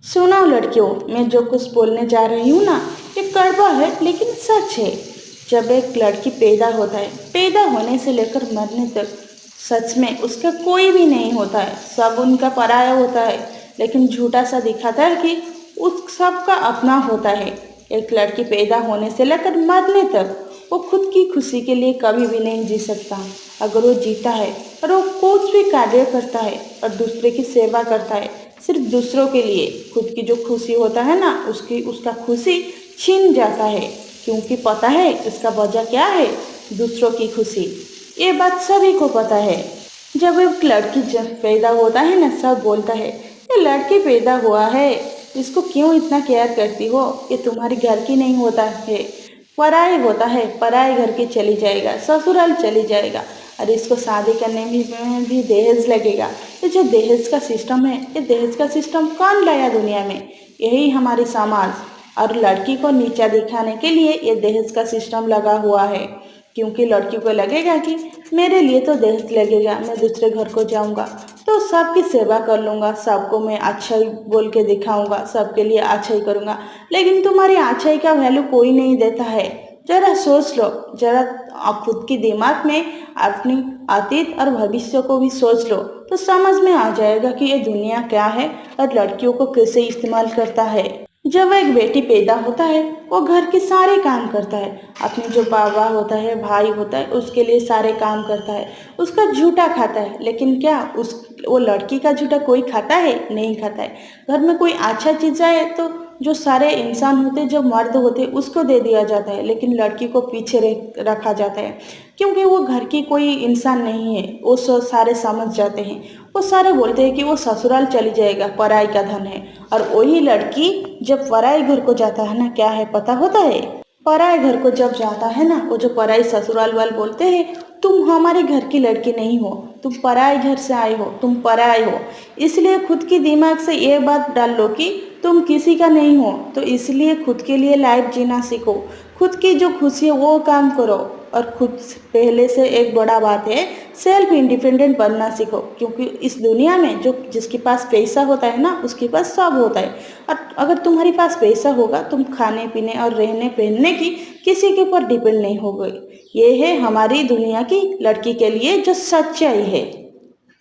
सुनो लड़कियों, मैं जो कुछ बोलने जा रही हूँ ना, ये कड़वा है लेकिन सच है। जब एक लड़की पैदा होता है, पैदा होने से लेकर मरने तक सच में उसका कोई भी नहीं होता है, सब उनका पराया होता है। लेकिन झूठा सा दिखाता है कि उस सब का अपना होता है। एक लड़की पैदा होने से लेकर मरने तक वो खुद की खुशी के लिए कभी भी नहीं जी सकता। अगर वो जीता है और वो कुछ भी कार्य करता है और दूसरे की सेवा करता है सिर्फ दूसरों के लिए, खुद की जो खुशी होता है ना उसका खुशी छीन जाता है। क्योंकि पता है इसका वजह क्या है? दूसरों की खुशी। ये बात सभी को पता है। जब एक लड़की जब पैदा होता है ना, सब बोलता है ये लड़की पैदा हुआ है, इसको क्यों इतना केयर करती हो, ये तुम्हारे घर की नहीं होता है, पराई होता है, पराए घर की चली जाएगा, ससुराल चली जाएगा, और इसको शादी करने में भी दहेज लगेगा। ये जो दहेज का सिस्टम है, ये दहेज का सिस्टम कौन लाया दुनिया में? यही हमारी समाज। और लड़की को नीचा दिखाने के लिए ये दहेज का सिस्टम लगा हुआ है। क्योंकि लड़की को लगेगा कि मेरे लिए तो दहेज लगेगा, मैं दूसरे घर को जाऊंगा तो सबकी सेवा कर लूँगा, सबको मैं अच्छा ही बोल के दिखाऊंगा, सबके लिए अच्छा ही करूँगा। लेकिन तुम्हारी अच्छाई का वैल्यू कोई नहीं देता है। जरा सोच लो, जरा खुद की दिमाग में अपनी अतीत और भविष्य को भी सोच लो, तो समझ में आ जाएगा कि ये दुनिया क्या है और लड़कियों को कैसे इस्तेमाल करता है। जब एक बेटी पैदा होता है, वो घर के सारे काम करता है, अपने जो बाबा होता है, भाई होता है, उसके लिए सारे काम करता है, उसका झूठा खाता है। लेकिन क्या वो लड़की का झूठा कोई खाता है? नहीं खाता है। घर में कोई अच्छा चीज़ आए तो जो सारे इंसान होते, जो मर्द होते, उसको दे दिया जाता है, लेकिन लड़की को पीछे रखा जाता है। क्योंकि वो घर की कोई इंसान नहीं है। वो सारे समझ जाते हैं, वो सारे बोलते हैं कि वो ससुराल चली जाएगा, पराई का धन है। और वही लड़की जब पराई घर को जाता है ना, क्या है पता होता है? पराए घर को जब जाता है ना, वो जो पराई ससुराल वाले बोलते हैं तुम हमारे घर की लड़की नहीं हो, तुम पराए घर से आए हो, तुम पराए हो। इसलिए खुद की दिमाग से ये बात डाल लो कि तुम किसी का नहीं हो। तो इसलिए खुद के लिए लाइफ जीना सीखो, खुद की जो खुशी है वो काम करो। और खुद पहले से एक बड़ा बात है, सेल्फ इंडिपेंडेंट बनना सीखो। क्योंकि इस दुनिया में जो जिसके पास पैसा होता है ना, उसके पास सब होता है। और अगर तुम्हारे पास पैसा होगा, तुम खाने पीने और रहने पहनने की किसी के ऊपर डिपेंड नहीं हो गई। ये है हमारी दुनिया की लड़की के लिए जो सच्चाई है।